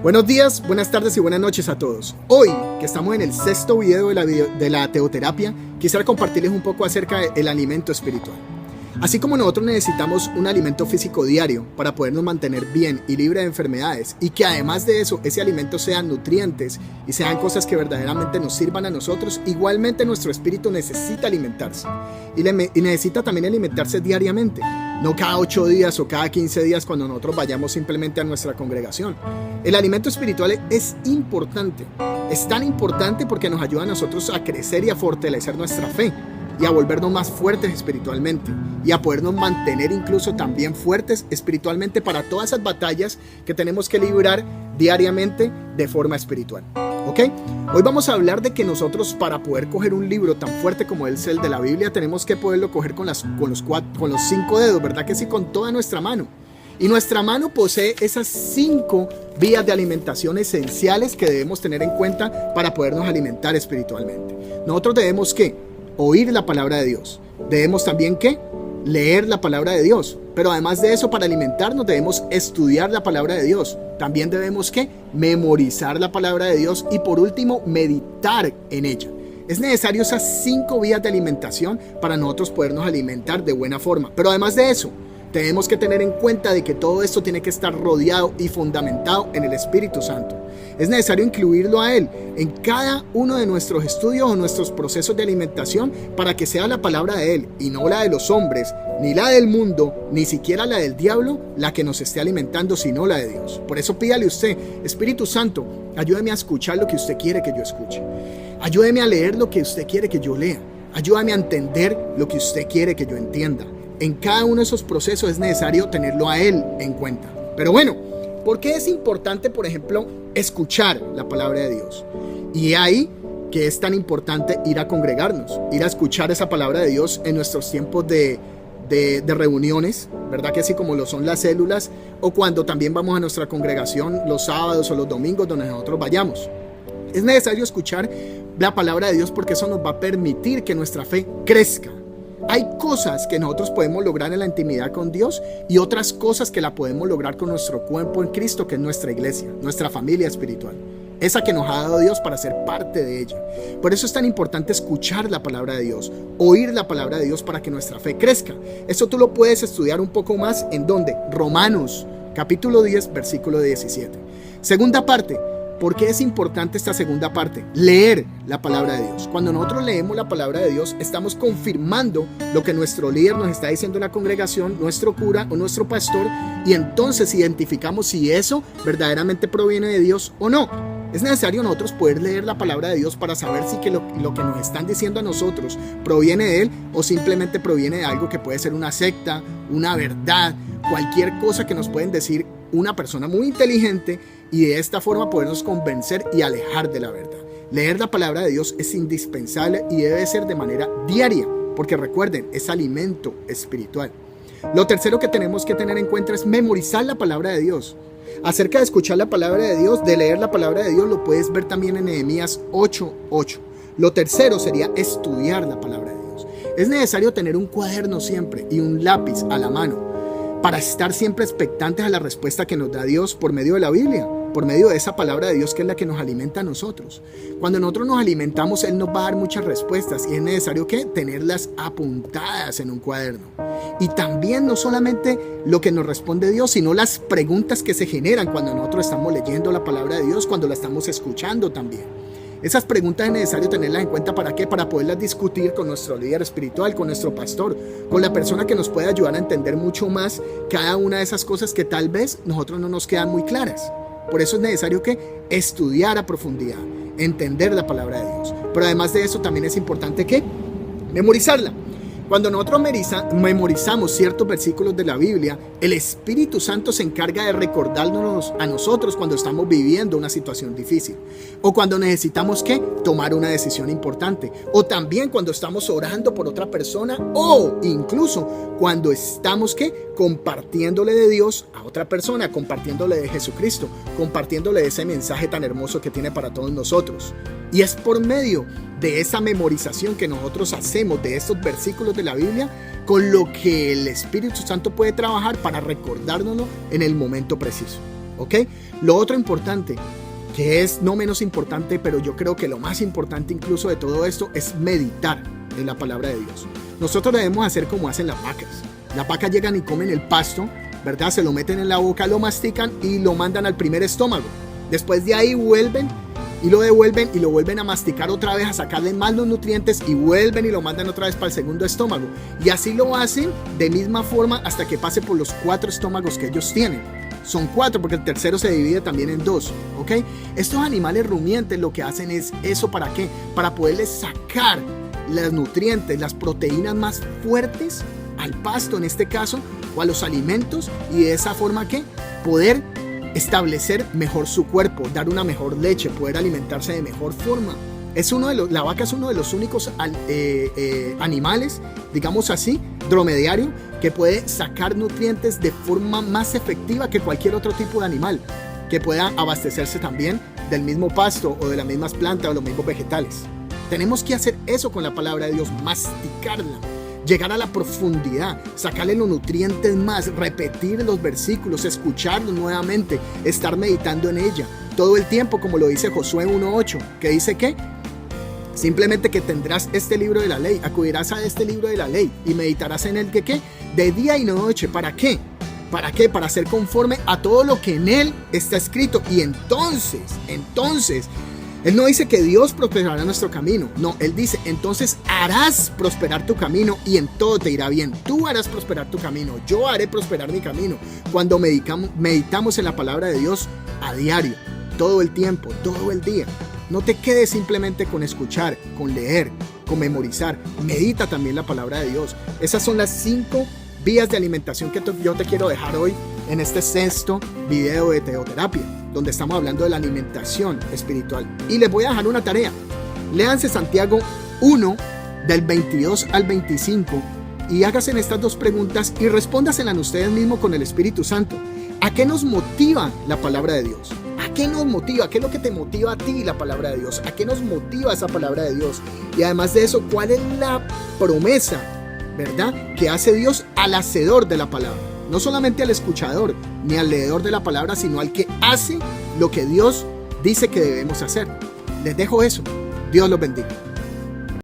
Buenos días, buenas tardes y buenas noches a todos. Hoy, que estamos en el sexto video de la teoterapia, quisiera compartirles un poco acerca del alimento espiritual. Así como nosotros necesitamos un alimento físico diario para podernos mantener bien y libre de enfermedades, y que además de eso, ese alimento sean nutrientes y sean cosas que verdaderamente nos sirvan a nosotros, igualmente nuestro espíritu necesita alimentarse y necesita también alimentarse diariamente, no cada 8 días o cada 15 días cuando nosotros vayamos simplemente a nuestra congregación. El alimento espiritual es importante, es tan importante porque nos ayuda a nosotros a crecer y a fortalecer nuestra fe y a volvernos más fuertes espiritualmente y a podernos mantener incluso también fuertes espiritualmente para todas esas batallas que tenemos que librar diariamente de forma espiritual. ¿Ok? Hoy vamos a hablar de que nosotros, para poder coger un libro tan fuerte como es el de la Biblia, tenemos que poderlo coger con los 5 dedos, ¿verdad que sí? Con toda nuestra mano. Y nuestra mano posee esas 5 vías de alimentación esenciales que debemos tener en cuenta para podernos alimentar espiritualmente. Nosotros debemos ¿qué? Oír la palabra de Dios. Debemos también ¿qué? Leer la palabra de Dios. Pero además de eso, para alimentarnos debemos estudiar la palabra de Dios. También debemos ¿qué? Memorizar la palabra de Dios y por último meditar en ella. Es necesario esas 5 vías de alimentación para nosotros podernos alimentar de buena forma. Pero además de eso, tenemos que tener en cuenta de que todo esto tiene que estar rodeado y fundamentado en el Espíritu Santo. Es necesario incluirlo a Él en cada uno de nuestros estudios o nuestros procesos de alimentación para que sea la palabra de Él y no la de los hombres, ni la del mundo, ni siquiera la del diablo, la que nos esté alimentando, sino la de Dios. Por eso pídale usted, Espíritu Santo, ayúdame a escuchar lo que usted quiere que yo escuche. Ayúdeme a leer lo que usted quiere que yo lea. Ayúdame a entender lo que usted quiere que yo entienda. En cada uno de esos procesos es necesario tenerlo a Él en cuenta. Pero bueno, ¿por qué es importante, por ejemplo, escuchar la palabra de Dios? Y ahí que es tan importante ir a congregarnos, ir a escuchar esa palabra de Dios en nuestros tiempos de reuniones, ¿verdad? Que así como lo son las células, o cuando también vamos a nuestra congregación los sábados o los domingos donde nosotros vayamos. Es necesario escuchar la palabra de Dios porque eso nos va a permitir que nuestra fe crezca. Hay cosas que nosotros podemos lograr en la intimidad con Dios y otras cosas que la podemos lograr con nuestro cuerpo en Cristo, que es nuestra iglesia, nuestra familia espiritual, esa que nos ha dado Dios para ser parte de ella. Por eso es tan importante escuchar la palabra de Dios, oír la palabra de Dios para que nuestra fe crezca. Eso tú lo puedes estudiar un poco más en donde Romanos capítulo 10 versículo 17. Segunda parte. ¿Por qué es importante esta segunda parte? Leer la palabra de Dios. Cuando nosotros leemos la palabra de Dios, estamos confirmando lo que nuestro líder nos está diciendo en la congregación, nuestro cura o nuestro pastor, y entonces identificamos si eso verdaderamente proviene de Dios o no. Es necesario nosotros poder leer la palabra de Dios para saber si que lo que nos están diciendo a nosotros proviene de Él o simplemente proviene de algo que puede ser una secta, una verdad, cualquier cosa que nos pueden decir una persona muy inteligente, y de esta forma podernos convencer y alejar de la verdad. Leer la palabra de Dios es indispensable y debe ser de manera diaria, porque recuerden, es alimento espiritual. Lo tercero que tenemos que tener en cuenta es memorizar la palabra de Dios. Acerca de escuchar la palabra de Dios, de leer la palabra de Dios, lo puedes ver también en Nehemías 8:8. Lo tercero sería estudiar la palabra de Dios. Es necesario tener un cuaderno siempre y un lápiz a la mano para estar siempre expectantes a la respuesta que nos da Dios por medio de la Biblia, por medio de esa palabra de Dios que es la que nos alimenta a nosotros. Cuando nosotros nos alimentamos, Él nos va a dar muchas respuestas y es necesario que tenerlas apuntadas en un cuaderno. Y también no solamente lo que nos responde Dios, sino las preguntas que se generan cuando nosotros estamos leyendo la palabra de Dios, cuando la estamos escuchando también. Esas preguntas es necesario tenerlas en cuenta. ¿Para qué? Para poderlas discutir con nuestro líder espiritual, con nuestro pastor, con la persona que nos puede ayudar a entender mucho más cada una de esas cosas que tal vez nosotros no nos quedan muy claras. Por eso es necesario que estudiar a profundidad, entender la palabra de Dios. Pero además de eso también es importante que memorizarla. Cuando nosotros memorizamos ciertos versículos de la Biblia, el Espíritu Santo se encarga de recordarnos a nosotros cuando estamos viviendo una situación difícil, o cuando necesitamos ¿qué? Tomar una decisión importante, o también cuando estamos orando por otra persona, o incluso cuando estamos ¿qué? Compartiéndole de Dios a otra persona, compartiéndole de Jesucristo, compartiéndole de ese mensaje tan hermoso que tiene para todos nosotros. Y es por medio de esa memorización que nosotros hacemos de estos versículos de la Biblia con lo que el Espíritu Santo puede trabajar para recordárnoslo en el momento preciso. ¿ok? Lo otro importante, que es no menos importante, pero yo creo que lo más importante incluso de todo esto, es meditar en la palabra de Dios. Nosotros debemos hacer como hacen las vacas. Las vacas llegan y comen el pasto, ¿verdad? Se lo meten en la boca, lo mastican y lo mandan al primer estómago. Después de ahí vuelven y lo devuelven y lo vuelven a masticar otra vez, a sacarle más los nutrientes, y vuelven y lo mandan otra vez para el segundo estómago. Y así lo hacen de misma forma hasta que pase por los 4 estómagos que ellos tienen. Son 4 porque el tercero se divide también en 2, ¿ok? Estos animales rumiantes lo que hacen es eso, ¿para qué? Para poderles sacar los nutrientes, las proteínas más fuertes al pasto en este caso, o a los alimentos, y de esa forma ¿qué? Poder establecer mejor su cuerpo, dar una mejor leche, poder alimentarse de mejor forma. La vaca es uno de los únicos animales, digamos así, dromedario, que puede sacar nutrientes de forma más efectiva que cualquier otro tipo de animal, que pueda abastecerse también del mismo pasto o de las mismas plantas o los mismos vegetales. Tenemos que hacer eso con la palabra de Dios, masticarla, llegar a la profundidad, sacarle los nutrientes más, repetir los versículos, escucharlos nuevamente, estar meditando en ella todo el tiempo, como lo dice Josué 1:8, que dice que simplemente que tendrás este libro de la ley, acudirás a este libro de la ley y meditarás en él, ¿qué? De día y noche. ¿Para qué? ¿Para qué? Para ser conforme a todo lo que en él está escrito. Y entonces, él no dice que Dios prosperará nuestro camino. No, él dice, entonces harás prosperar tu camino y en todo te irá bien. Tú harás prosperar tu camino, yo haré prosperar mi camino. Cuando meditamos en la palabra de Dios a diario, todo el tiempo, todo el día. No te quedes simplemente con escuchar, con leer, con memorizar. Medita también la palabra de Dios. Esas son las 5 vías de alimentación que yo te quiero dejar hoy en este 6º video de teoterapia, donde estamos hablando de la alimentación espiritual. Y les voy a dejar una tarea. Léanse Santiago 1, del 22 al 25, y háganse estas 2 preguntas y respóndaselas ustedes mismos con el Espíritu Santo. ¿A qué nos motiva la palabra de Dios? ¿A qué nos motiva? ¿Qué es lo que te motiva a ti la palabra de Dios? ¿A qué nos motiva esa palabra de Dios? Y además de eso, ¿cuál es la promesa, verdad, que hace Dios al hacedor de la palabra? No solamente al escuchador ni al leedor de la palabra, sino al que hace lo que Dios dice que debemos hacer. Les dejo eso. Dios los bendiga.